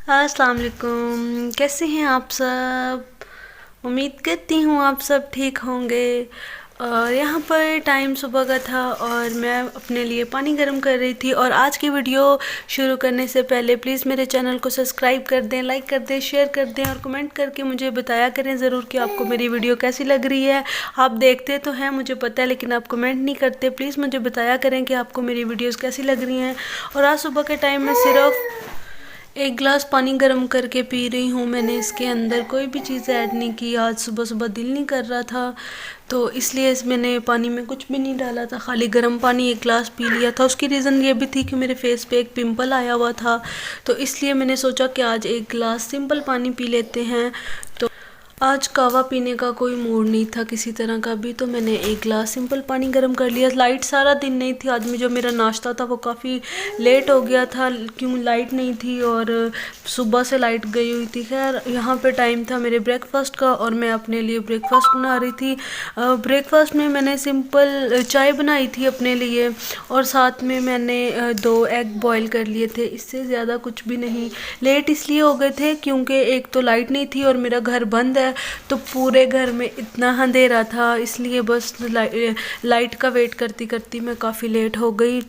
अस्सलाम वालेकुम। कैसे हैं आप सब? उम्मीद करती हूँ आप सब ठीक होंगे। और यहाँ पर टाइम सुबह का था और मैं अपने लिए पानी गर्म कर रही थी। और आज की वीडियो शुरू करने से पहले प्लीज़ मेरे चैनल को सब्सक्राइब कर दें, लाइक कर दें, शेयर कर दें और कमेंट करके मुझे बताया करें ज़रूर कि आपको मेरी वीडियो कैसी लग रही है। आप देखते तो हैं, मुझे पता है, लेकिन आप कमेंट नहीं करते। प्लीज़ मुझे बताया करें कि आपको मेरी वीडियोज़ कैसी लग रही हैं। और आज सुबह के टाइम में सिर्फ एक गिलास पानी गर्म करके पी रही हूँ। मैंने इसके अंदर कोई भी चीज़ ऐड नहीं की। आज सुबह सुबह दिल नहीं कर रहा था, तो इसलिए मैंने पानी में कुछ भी नहीं डाला था, खाली गर्म पानी एक गिलास पी लिया था। उसकी रीज़न ये भी थी कि मेरे फेस पे एक पिंपल आया हुआ था, तो इसलिए मैंने सोचा कि आज एक गिलास सिंपल पानी पी लेते हैं। तो आज कहवा पीने का कोई मूड नहीं था किसी तरह का भी, तो मैंने एक गिलास सिंपल पानी गर्म कर लिया। लाइट सारा दिन नहीं थी आज में, जो मेरा नाश्ता था वो काफ़ी लेट हो गया था क्यों लाइट नहीं थी और सुबह से लाइट गई हुई थी। खैर यहाँ पे टाइम था मेरे ब्रेकफास्ट का और मैं अपने लिए ब्रेकफास्ट बना रही थी। ब्रेकफास्ट में मैंने सिंपल चाय बनाई थी अपने लिए और साथ में मैंने 2 एग बॉईल कर लिए थे। इससे ज़्यादा कुछ भी नहीं। लेट इसलिए हो गए थे क्योंकि एक तो लाइट नहीं थी और मेरा घर बंद है, तो पूरे घर में इतना अंधेरा था, इसलिए बस लाइट का वेट करती करती मैं काफ़ी लेट हो गई।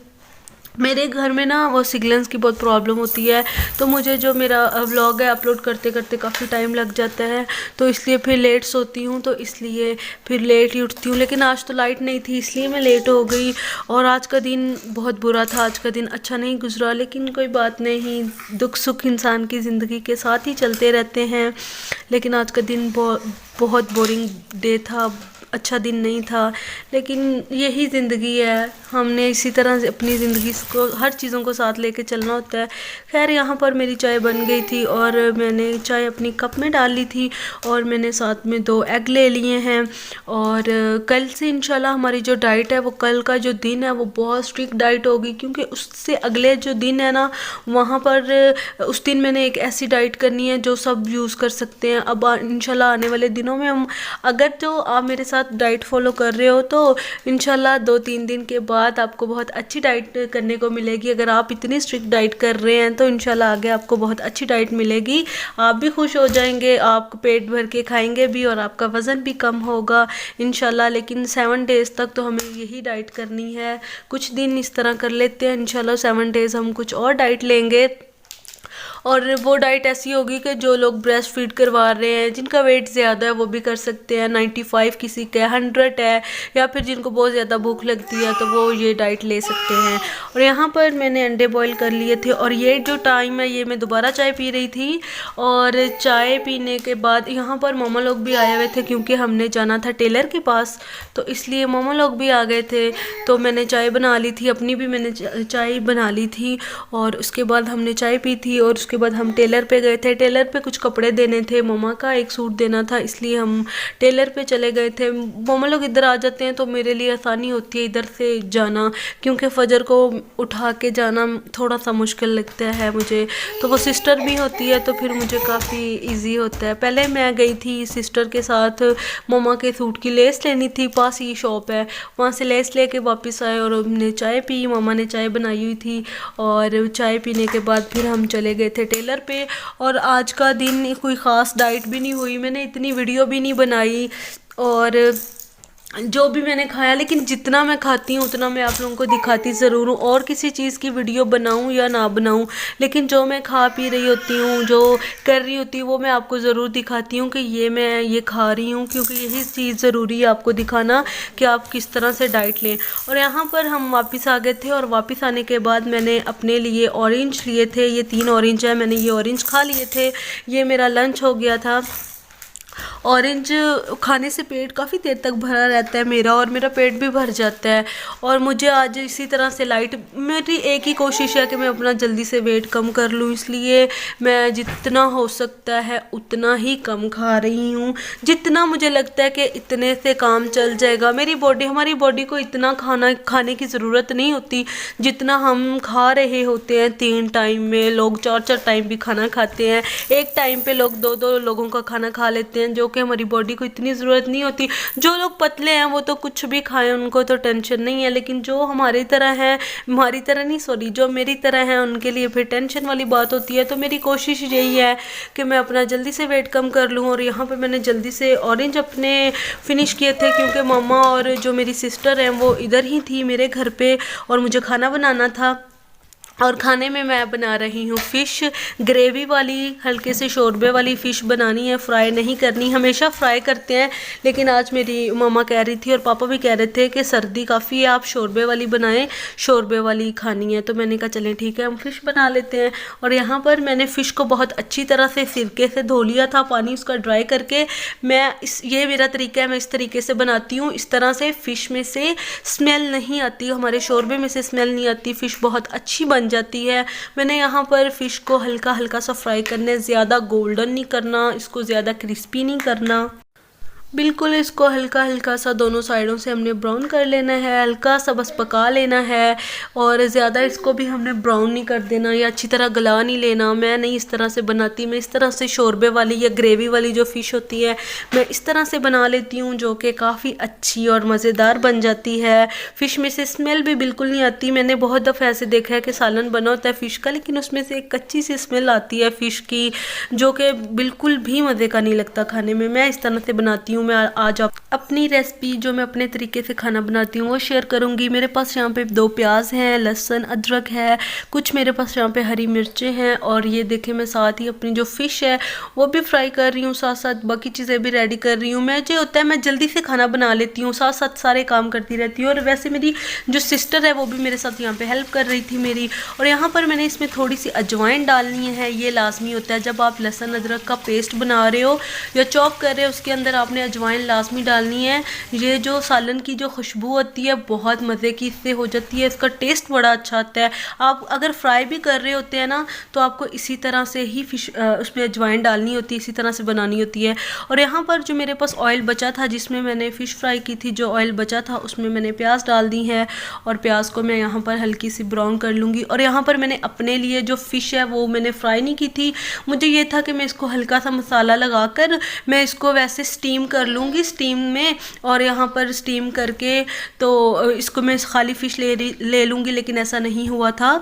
मेरे घर में ना वो सिग्नल्स की बहुत प्रॉब्लम होती है, तो मुझे जो मेरा व्लॉग है अपलोड करते करते काफ़ी टाइम लग जाता है, तो इसलिए फिर लेट सोती हूँ, तो इसलिए फिर लेट ही उठती हूँ। लेकिन आज तो लाइट नहीं थी इसलिए मैं लेट हो गई और आज का दिन बहुत बुरा था। आज का दिन अच्छा नहीं गुजरा, लेकिन कोई बात नहीं, दुख सुख इंसान की ज़िंदगी के साथ ही चलते रहते हैं। लेकिन आज का दिन बहुत बोरिंग डे था, अच्छा दिन नहीं था, लेकिन यही ज़िंदगी है। हमने इसी तरह से अपनी ज़िंदगी को, हर चीज़ों को साथ लेके चलना होता है। खैर यहाँ पर मेरी चाय बन गई थी और मैंने चाय अपनी कप में डाल ली थी और मैंने साथ में 2 एग ले लिए हैं। और कल से इंशाल्लाह हमारी जो डाइट है, वो कल का जो दिन है वो बहुत स्ट्रिक्ट डाइट होगी, क्योंकि उससे अगले जो दिन है ना, वहाँ पर उस दिन मैंने एक ऐसी डाइट करनी है जो सब यूज़ कर सकते हैं। अब इंशाल्लाह आने वाले दिनों में हम, अगर जो आप मेरे साथ डाइट फॉलो कर रहे हो, तो इंशाल्लाह 2-3 दिन के बाद आपको बहुत अच्छी डाइट करने को मिलेगी। अगर आप इतनी स्ट्रिक्ट डाइट कर रहे हैं तो इंशाल्लाह आगे आपको बहुत अच्छी डाइट मिलेगी। आप भी खुश हो जाएंगे, आप पेट भर के खाएंगे भी और आपका वज़न भी कम होगा इंशाल्लाह। लेकिन 7 डेज़ तक तो हमें यही डाइट करनी है। कुछ दिन इस तरह कर लेते हैं, इंशाल्लाह 7 डेज़ हम कुछ और डाइट लेंगे। और वो डाइट ऐसी होगी कि जो लोग ब्रेस्ट फीड करवा रहे हैं, जिनका वेट ज़्यादा है, वो भी कर सकते हैं। 95 किसी का 100 है, या फिर जिनको बहुत ज़्यादा भूख लगती है तो वो ये डाइट ले सकते हैं। और यहाँ पर मैंने अंडे बॉईल कर लिए थे और ये जो टाइम है, ये मैं दोबारा चाय पी रही थी। और चाय पीने के बाद यहाँ पर मामा लोग भी आए हुए थे, क्योंकि हमने जाना था टेलर के पास, तो इसलिए मामा लोग भी आ गए थे। तो मैंने चाय बना ली थी, अपनी भी मैंने चाय बना ली थी और उसके बाद हमने चाय पी थी। और उसके बाद हम टेलर पे गए थे। टेलर पे कुछ कपड़े देने थे, मम्मा का एक सूट देना था, इसलिए हम टेलर पे चले गए थे। मम्मा लोग इधर आ जाते हैं तो मेरे लिए आसानी होती है इधर से जाना, क्योंकि फजर को उठा के जाना थोड़ा सा मुश्किल लगता है मुझे। तो वो सिस्टर भी होती है तो फिर मुझे काफ़ी इजी होता है। पहले मैं गई थी सिस्टर के साथ, मम्मा के सूट की लेस लेनी थी, पास ही शॉप है, वहाँ से लेस लेके वापस आए और हमने चाय पी। मम्मा ने चाय बनाई हुई थी और चाय पीने के बाद फिर हम चले गए थे टेलर पे। और आज का दिन कोई ख़ास डाइट भी नहीं हुई, मैंने इतनी वीडियो भी नहीं बनाई और जो भी मैंने खाया, लेकिन जितना मैं खाती हूँ उतना मैं आप लोगों को दिखाती ज़रूर हूँ। और किसी चीज़ की वीडियो बनाऊँ या ना बनाऊँ, लेकिन जो मैं खा पी रही होती हूँ, जो कर रही होती हूँ, वो मैं आपको ज़रूर दिखाती हूँ कि ये मैं ये खा रही हूँ, क्योंकि यही चीज़ ज़रूरी है आपको दिखाना कि आप किस तरह से डाइट लें। और यहाँ पर हम वापस आ गए थे और वापस आने के बाद मैंने अपने लिए ऑरेंज लिए थे। ये 3 ऑरेंज है, मैंने ये ऑरेंज खा लिए थे। ये मेरा लंच हो गया था। ऑरेंज खाने से पेट काफ़ी देर तक भरा रहता है मेरा, और मेरा पेट भी भर जाता है। और मुझे आज इसी तरह से लाइट, मेरी एक ही कोशिश है कि मैं अपना जल्दी से वेट कम कर लूँ, इसलिए मैं जितना हो सकता है उतना ही कम खा रही हूँ। जितना मुझे लगता है कि इतने से काम चल जाएगा। मेरी बॉडी, हमारी बॉडी को इतना खाने की ज़रूरत नहीं होती जितना हम खा रहे होते हैं। 3 टाइम में लोग 4-4 टाइम भी खाना खाते हैं। एक टाइम पे लोग 2-2 लोगों का खाना खा लेते हैं, जो कि हमारी बॉडी को इतनी ज़रूरत नहीं होती। जो लोग पतले हैं वो तो कुछ भी खाएं, उनको तो टेंशन नहीं है, लेकिन जो हमारी तरह हैं, हमारी तरह नहीं सॉरी, जो मेरी तरह हैं उनके लिए फिर टेंशन वाली बात होती है। तो मेरी कोशिश यही है कि मैं अपना जल्दी से वेट कम कर लूँ। और यहाँ पर मैंने जल्दी से ऑरेंज अपने फिनिश किए थे क्योंकि मामा और जो मेरी सिस्टर हैं वो इधर ही थी मेरे घर पे और मुझे खाना बनाना था। और खाने में मैं बना रही हूँ फ़िश ग्रेवी वाली, हल्के से शोरबे वाली फ़िश बनानी है, फ्राई नहीं करनी। हमेशा फ्राई करते हैं लेकिन आज मेरी मम्मा कह रही थी और पापा भी कह रहे थे कि सर्दी काफ़ी है, आप शोरबे वाली बनाएं, शोरबे वाली खानी है। तो मैंने कहा चलें ठीक है, हम फ़िश बना लेते हैं। और यहाँ पर मैंने फ़िश को बहुत अच्छी तरह से सिरके से धो लिया था, पानी उसका ड्राई करके। ये मेरा तरीका है, मैं इस तरीके से बनाती हूँ। इस तरह से फ़िश में से स्मेल नहीं आती, हमारे शोरबे में से स्मेल नहीं आती, फ़िश बहुत अच्छी बन जाती है। मैंने यहाँ पर फ़िश को हल्का हल्का सा फ्राई करना है, ज़्यादा गोल्डन नहीं करना, इसको ज़्यादा क्रिस्पी नहीं करना, बिल्कुल इसको हल्का हल्का सा दोनों साइडों से हमने ब्राउन कर लेना है, हल्का सा बस पका लेना है। और ज़्यादा इसको भी हमने ब्राउन नहीं कर देना या अच्छी तरह गला नहीं लेना। मैं नहीं इस तरह से बनाती, मैं इस तरह से शोरबे वाली या ग्रेवी वाली जो फ़िश होती है मैं इस तरह से बना लेती हूँ, जो कि काफ़ी अच्छी और मज़ेदार बन जाती है। फ़िश में से स्मेल भी बिल्कुल नहीं आती। मैंने बहुत दफ़ा ऐसे देखा है कि सालन बना होता है फ़िश का, लेकिन उसमें से एक कच्ची सी स्मेल आती है फ़िश की, जो कि बिल्कुल भी मज़े का नहीं लगता खाने में। मैं इस तरह से बनाती हूँ। मैं आज अपनी रेसिपी जो मैं अपने तरीके से खाना बनाती हूँ वो शेयर करूँगी। मेरे पास यहाँ पे 2 प्याज हैं, लहसुन, अदरक है, कुछ मेरे पास यहाँ पे हरी मिर्चें हैं। और ये देखें मैं साथ ही अपनी जो फ़िश है वो भी फ्राई कर रही हूँ, साथ साथ बाकी चीज़ें भी रेडी कर रही हूँ। मैं जो होता है मैं जल्दी से खाना बना लेती हूँ, साथ साथ सारे काम करती रहती हूँ। और वैसे मेरी जो सिस्टर है वो भी मेरे साथ यहाँ पर हेल्प कर रही थी मेरी। और यहाँ पर मैंने इसमें थोड़ी सी अजवाइन डालनी है, ये लाजमी होता है जब आप लहसुन अदरक का पेस्ट बना रहे हो या चॉप कर रहे हो, उसके अंदर आपने अजवाइन लाजमी डालनी है। ये जो सालन की जो खुशबू होती है बहुत मज़े की इससे हो जाती है, इसका टेस्ट बड़ा अच्छा आता है। आप अगर फ्राई भी कर रहे होते हैं ना तो आपको इसी तरह से ही फ़िश उसमें अजवाइन डालनी होती है, इसी तरह से बनानी होती है। और यहाँ पर जो मेरे पास ऑयल बचा था जिसमें मैंने फ़िश फ्राई की थी, जो ऑयल बचा था उसमें मैंने प्याज डाल दी है और प्याज को मैं यहाँ पर हल्की सी ब्राउन कर लूँगी। और यहाँ पर मैंने अपने लिए जो फ़िश है वो मैंने फ्राई नहीं की थी, मुझे ये था कि मैं इसको हल्का सा मसाला लगा कर मैं इसको वैसे स्टीम कर लूँगी स्टीम में। और यहाँ पर स्टीम करके तो इसको मैं खाली फ़िश ले लूँगी, लेकिन ऐसा नहीं हुआ था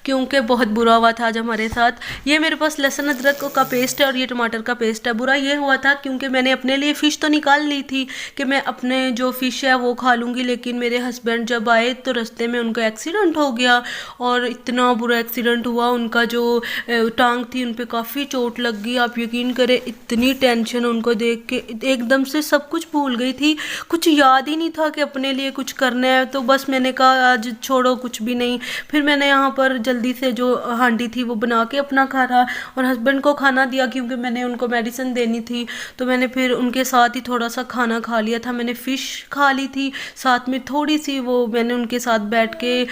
क्योंकि बहुत बुरा हुआ था आज हमारे साथ। ये मेरे पास लहसुन अदरक का पेस्ट है और ये टमाटर का पेस्ट है। बुरा ये हुआ था क्योंकि मैंने अपने लिए फ़िश तो निकाल ली थी कि मैं अपने जो फ़िश है वो खा लूँगी, लेकिन मेरे हस्बैंड जब आए तो रास्ते में उनका एक्सीडेंट हो गया और इतना बुरा एक्सीडेंट हुआ, उनका जो टांग थी उन पर काफ़ी चोट लग गई। आप यकीन करें इतनी टेंशन उनको देख के, एकदम से सब कुछ भूल गई थी, कुछ याद ही नहीं था कि अपने लिए कुछ करना है। तो बस मैंने कहा आज छोड़ो कुछ भी नहीं। फिर मैंने यहाँ पर जल्दी से जो हांडी थी वो बना के अपना खाना और हस्बैंड को खाना दिया क्योंकि मैंने उनको मेडिसिन देनी थी। तो मैंने फिर उनके साथ ही थोड़ा सा खाना खा लिया था। मैंने फ़िश खा ली थी, साथ में थोड़ी सी वो मैंने उनके साथ बैठ के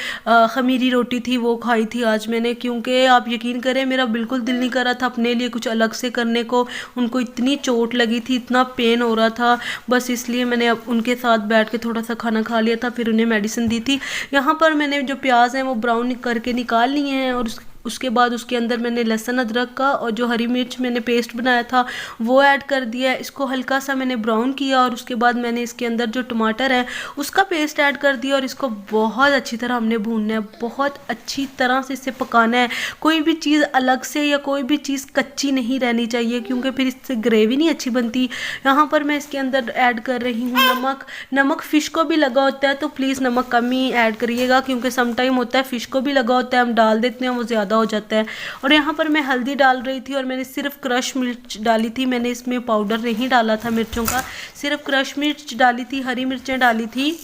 खमीरी रोटी थी वो खाई थी आज मैंने, क्योंकि आप यकीन करें मेरा बिल्कुल दिल नहीं कर रहा था अपने लिए कुछ अलग से करने को। उनको इतनी चोट लगी थी, इतना पेन हो रहा था, बस इसलिए मैंने अब उनके साथ बैठ के थोड़ा सा खाना खा लिया था, फिर उन्हें मेडिसिन दी थी। यहाँ पर मैंने जो प्याज हैं वो ब्राउन करके निकाल लिए हैं और उसके बाद उसके अंदर मैंने लहसुन अदरक का और जो हरी मिर्च मैंने पेस्ट बनाया था वो ऐड कर दिया। इसको हल्का सा मैंने ब्राउन किया और उसके बाद मैंने इसके अंदर जो टमाटर है उसका पेस्ट ऐड कर दिया और इसको बहुत अच्छी तरह हमने भूनना है, बहुत अच्छी तरह से इसे पकाना है। कोई भी चीज़ अलग से या कोई भी चीज़ कच्ची नहीं रहनी चाहिए क्योंकि फिर इससे ग्रेवी नहीं अच्छी बनती। यहाँ पर मैं इसके अंदर ऐड कर रही हूँ नमक। नमक फ़िश को भी लगा होता है तो प्लीज़ नमक कम ही ऐड करिएगा क्योंकि समटाइम होता है फ़िश को भी लगा होता है, हम डाल देते हैं वो ज़्यादा हो जाता है। और यहाँ पर मैं हल्दी डाल रही थी और मैंने सिर्फ क्रश मिर्च डाली थी, मैंने इसमें पाउडर नहीं डाला था मिर्चों का, सिर्फ क्रश मिर्च डाली थी, हरी मिर्चें डाली थी।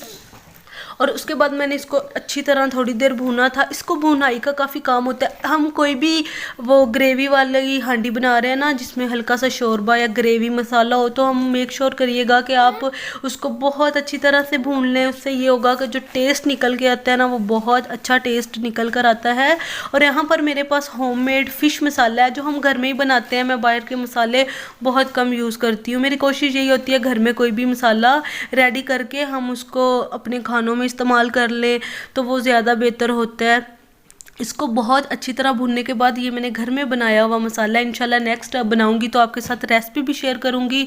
और उसके बाद मैंने इसको अच्छी तरह थोड़ी देर भूना था। इसको भुनाई का काफ़ी काम होता है। हम कोई भी वो ग्रेवी वाली हांडी बना रहे हैं ना जिसमें हल्का सा शोरबा या ग्रेवी मसाला हो, तो हम मेक श्योर करिएगा कि आप उसको बहुत अच्छी तरह से भून लें। उससे ये होगा कि जो टेस्ट निकल के आता है ना वो बहुत अच्छा टेस्ट निकल कर आता है। और यहाँ पर मेरे पास होममेड फ़िश मसाला है जो हम घर में ही बनाते हैं। मैं बाहर के मसाले बहुत कम यूज़ करती हूँ। मेरी कोशिश यही होती है घर में कोई भी मसाला रेडी करके हम उसको अपने खानों में इस्तेमाल कर लें तो वो ज़्यादा बेहतर होता है। इसको बहुत अच्छी तरह भूनने के बाद ये मैंने घर में बनाया हुआ मसाला इंशाल्लाह नेक्स्ट बनाऊंगी तो आपके साथ रेसिपी भी शेयर करूंगी।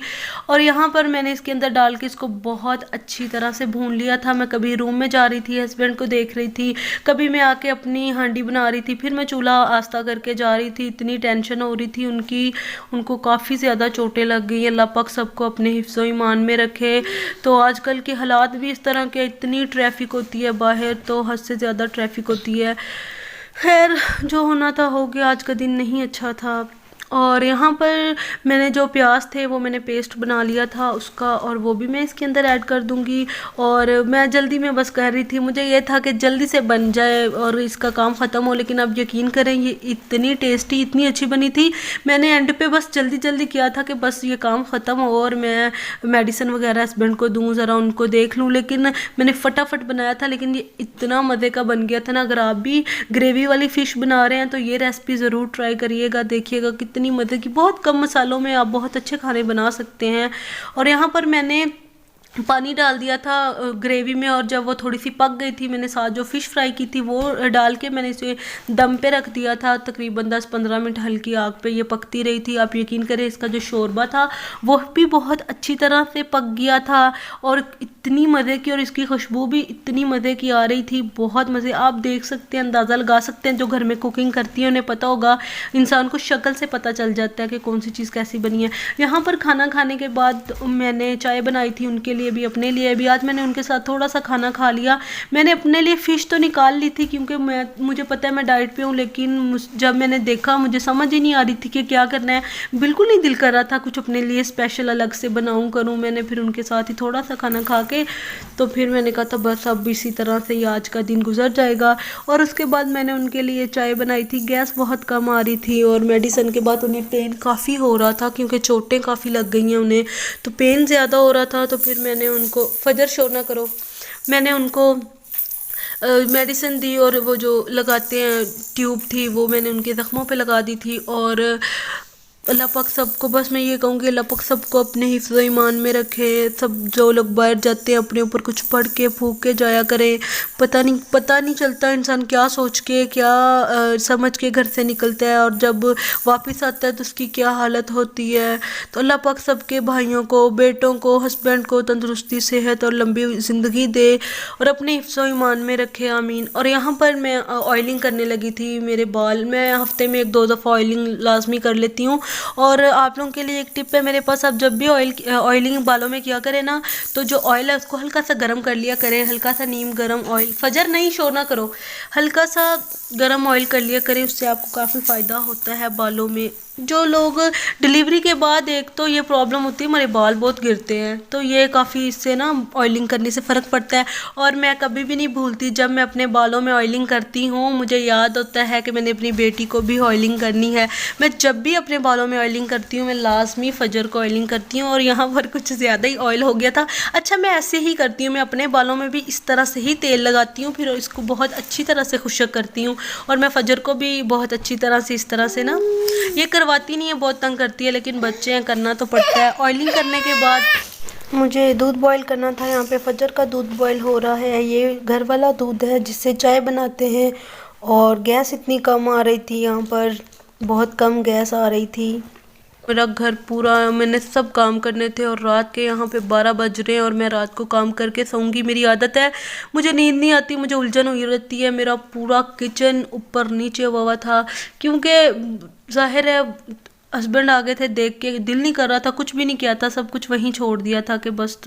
और यहाँ पर मैंने इसके अंदर डाल के इसको बहुत अच्छी तरह से भून लिया था। मैं कभी रूम में जा रही थी, हस्बैंड को देख रही थी, कभी मैं आके अपनी हांडी बना रही थी, फिर मैं चूल्हा आस्था करके जा रही थी। इतनी टेंशन हो रही थी उनको काफ़ी ज़्यादा चोटें लग गई। अल्लाह पाक सबको अपने हिफ्ज़ो ईमान में रखे। तो आजकल के हालात भी इस तरह के, इतनी ट्रैफिक होती है बाहर, तो हद से ज़्यादा ट्रैफिक होती है। खैर जो होना था हो गया, आज का दिन नहीं अच्छा था। और यहाँ पर मैंने जो प्याज थे वो मैंने पेस्ट बना लिया था उसका, और वो भी मैं इसके अंदर ऐड कर दूँगी। और मैं जल्दी में बस कर रही थी, मुझे ये था कि जल्दी से बन जाए और इसका काम ख़त्म हो। लेकिन अब यकीन करें ये इतनी टेस्टी, इतनी अच्छी बनी थी। मैंने एंड पे बस जल्दी जल्दी किया था कि बस ये काम ख़त्म हो और मैं मेडिसिन वगैरह हस्बैंड को दूँ, ज़रा उनको देख लूँ। लेकिन मैंने फटाफट बनाया था, लेकिन ये इतना मज़े का बन गया था ना। अगर आप भी ग्रेवी वाली फ़िश बना रहे हैं तो ये रेसिपी ज़रूर ट्राई करिएगा, देखिएगा कितनी मज़े की, बहुत कम मसालों में आप बहुत अच्छे खाने बना सकते हैं। और यहाँ पर मैंने पानी डाल दिया था ग्रेवी में, और जब वो थोड़ी सी पक गई थी मैंने साथ जो फ़िश फ्राई की थी वो डाल के मैंने इसे दम पे रख दिया था। तकरीबन 10-15 मिनट हल्की आग पे ये पकती रही थी। आप यकीन करें इसका जो शोरबा था वो भी बहुत अच्छी तरह से पक गया था, और इतनी मज़े की, और इसकी खुशबू भी इतनी मज़े की आ रही थी, बहुत मज़े। आप देख सकते हैं, अंदाज़ा लगा सकते हैं, जो घर में कुकिंग करती है उन्हें पता होगा, इंसान को शक्ल से पता चल जाता है कि कौन सी चीज़ कैसी बनी है। यहाँ पर खाना खाने के बाद मैंने चाय बनाई थी उनके लिए भी, अपने लिए भी। आज मैंने उनके साथ थोड़ा सा खाना खा लिया। मैंने अपने लिए फ़िश तो निकाल ली थी क्योंकि मुझे पता है मैं डाइट पे हूँ, लेकिन जब मैंने देखा मुझे समझ ही नहीं आ रही थी कि क्या करना है। बिल्कुल नहीं दिल कर रहा था कुछ अपने लिए स्पेशल अलग से बनाऊँ करूँ। मैंने फिर उनके साथ ही थोड़ा सा खाना खा के तो फिर मैंने कहा था बस अब इसी तरह से ही आज का दिन गुजर जाएगा। और उसके बाद मैंने उनके लिए चाय बनाई थी। गैस बहुत कम आ रही थी और मेडिसिन के बाद उन्हें पेन काफ़ी हो रहा था क्योंकि चोटें काफ़ी लग गई हैं उन्हें, तो पेन ज़्यादा हो रहा था। तो फिर मैंने उनको, फजर शोर ना करो, मैंने उनको मेडिसिन दी, और वो जो लगाते हैं ट्यूब थी वो मैंने उनके ज़ख्मों पे लगा दी थी। और अल्लाह पाक सबको, बस मैं ये कहूँगी अल्लाह पाक सबको अपने हिफ्ज़ ईमान में रखे। सब जो लोग बाहर जाते हैं अपने ऊपर कुछ पढ़ के फूक के जाया करें। पता नहीं चलता इंसान क्या सोच के, क्या समझ के घर से निकलता है, और जब वापस आता है तो उसकी क्या हालत होती है। तो अल्लाह पाक सबके भाइयों को, बेटों को, हस्बैंड को तंदुरुस्ती, सेहत और लंबी ज़िंदगी दे और अपने हिफ्ज़ ईमान में रखे, आमीन। और यहाँ पर मैं ऑयलिंग करने लगी थी मेरे बाल। मैं हफ्ते में 1-2 दफ़ा ऑयलिंग लाजमी कर लेती हूँ। और आप लोगों के लिए एक टिप है मेरे पास, आप जब भी ऑयलिंग बालों में किया करें ना, तो जो ऑयल है उसको हल्का सा गर्म कर लिया करें, हल्का सा नीम गर्म ऑयल, फजर नहीं शोर ना करो, हल्का सा गर्म ऑयल कर लिया करें, उससे आपको काफ़ी फ़ायदा होता है बालों में। जो लोग डिलीवरी के बाद, एक तो ये प्रॉब्लम होती है हमारे बाल बहुत गिरते हैं, तो ये काफ़ी इससे ना ऑयलिंग करने से फ़र्क पड़ता है। और मैं कभी भी नहीं भूलती जब मैं अपने बालों में ऑयलिंग करती हूँ, मुझे याद होता है कि मैंने अपनी बेटी को भी ऑयलिंग करनी है। मैं जब भी अपने बालों में ऑयलिंग करती हूँ मैं लाजमी फजर को ऑयलिंग करती हूँ। और यहाँ पर कुछ ज़्यादा ही ऑयल हो गया था। अच्छा, मैं ऐसे ही करती हूँ, मैं अपने बालों में भी इस तरह से ही तेल लगाती हूँ, फिर इसको बहुत अच्छी तरह से खुशक करती हूँ। और मैं फजर को भी बहुत अच्छी तरह से इस तरह से ना, ये करवाती नहीं है, बहुत तंग करती है, लेकिन बच्चे हैं करना तो पड़ता है। ऑयलिंग करने के बाद मुझे दूध बॉईल करना था। यहाँ पे फजर का दूध बॉईल हो रहा है। ये घर वाला दूध है जिससे चाय बनाते हैं। और गैस इतनी कम आ रही थी, यहाँ पर बहुत कम गैस आ रही थी। मेरा घर पूरा, मैंने सब काम करने थे, और रात के यहाँ पे 12 बज रहे हैं और मैं रात को काम करके सोऊंगी। मेरी आदत है, मुझे नींद नहीं आती, मुझे उलझन हुई रहती है। मेरा पूरा किचन ऊपर नीचे हुआ था क्योंकि जाहिर है हस्बैंड आ गए थे, देख के दिल नहीं कर रहा था, कुछ भी नहीं किया था, सब कुछ वहीं छोड़ दिया था कि बस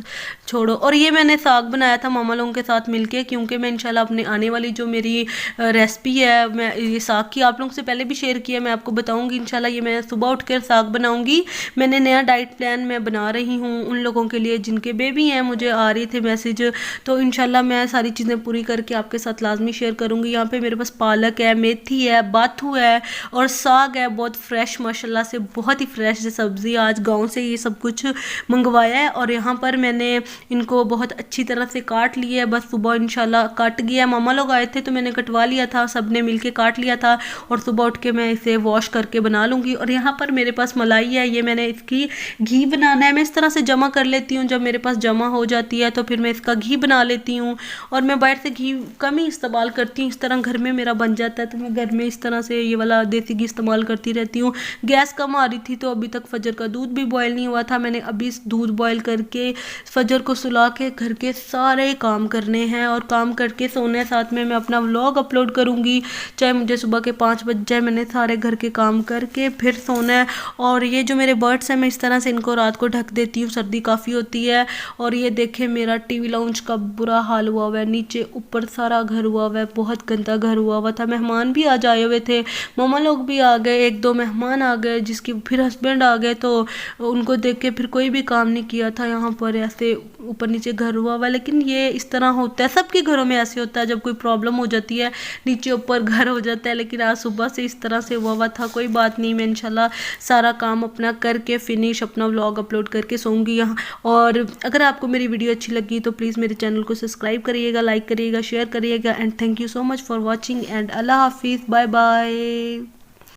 छोड़ो। और ये मैंने साग बनाया था मामा लोगों के साथ मिलके, क्योंकि मैं इंशाल्लाह अपने आने वाली जो मेरी रेसिपी है, मैं ये साग की आप लोगों से पहले भी शेयर किया, मैं आपको बताऊंगी इंशाल्लाह। ये मैं सुबह उठकर साग बनाऊंगी। मैंने नया डाइट प्लान मैं बना रही हूँ उन लोगों के लिए जिनके बेबी हैं, मुझे आ रही थे मैसेज, तो इंशाल्लाह मैं सारी चीज़ें पूरी करके आपके साथ लाजमी शेयर करूँगी। यहाँ पर मेरे पास पालक है, मेथी है, बाथू है और साग है, बहुत फ्रेश माशाल्लाह से बहुत ही फ्रेश सब्ज़ी, आज गांव से ये सब कुछ मंगवाया है। और यहाँ पर मैंने इनको बहुत अच्छी तरह से काट लिया है, बस सुबह इंशाल्लाह कट गया। मामा लोग आए थे तो मैंने कटवा लिया था, सब ने मिल के काट लिया था और सुबह उठ के मैं इसे वॉश करके बना लूँगी। और यहाँ पर मेरे पास मलाई है, ये मैंने इसकी घी बनाना है। मैं इस तरह से जमा कर लेती हूँ, जब मेरे पास जमा हो जाती है तो फिर मैं इसका घी बना लेती हूँ। और मैं बाहर से घी कम ही इस्तेमाल करती हूँ, इस तरह घर में मेरा बन जाता है तो मैं घर में इस तरह से ये वाला देसी घी इस्तेमाल करती रहती हूँ। गैस कम आ रही थी तो अभी तक फजर का दूध भी बॉयल नहीं हुआ था। मैंने अभी दूध बॉयल करके फजर को सुला के घर के सारे काम करने हैं और काम करके सोने, साथ में मैं अपना व्लॉग अपलोड करूँगी, चाहे मुझे सुबह के 5 बज जाए। मैंने सारे घर के काम करके फिर सोना है। और ये जो मेरे बर्ड्स हैं मैं इस तरह से इनको रात को ढक देती हूँ, सर्दी काफ़ी होती है। और ये देखें मेरा टीवी लाउंज का बुरा हाल हुआ हुआ है, नीचे ऊपर सारा घर हुआ हुआ है, बहुत गंदा घर हुआ हुआ था। मेहमान भी आज आए हुए थे, मामा लोग भी आ गए, 1-2 मेहमान आ गए, जिसकी फिर हस्बैंड आ गए, तो उनको देख के फिर कोई भी काम नहीं किया था। यहाँ पर ऐसे ऊपर नीचे घर हुआ हुआ है, लेकिन ये इस तरह होता है, सबके घरों में ऐसे होता है, जब कोई प्रॉब्लम हो जाती है नीचे ऊपर घर हो जाता है। लेकिन आज सुबह से इस तरह से हुआ हुआ था, कोई बात नहीं, मैं इंशाल्लाह सारा काम अपना करके फिनिश अपना व्लॉग अपलोड करके सोऊंगी यहाँ। और अगर आपको मेरी वीडियो अच्छी लगी तो प्लीज़ मेरे चैनल को सब्सक्राइब करिएगा, लाइक करिएगा, शेयर करिएगा। And thank you so much for watching and अल्लाह हाफिज़, बाय बाय।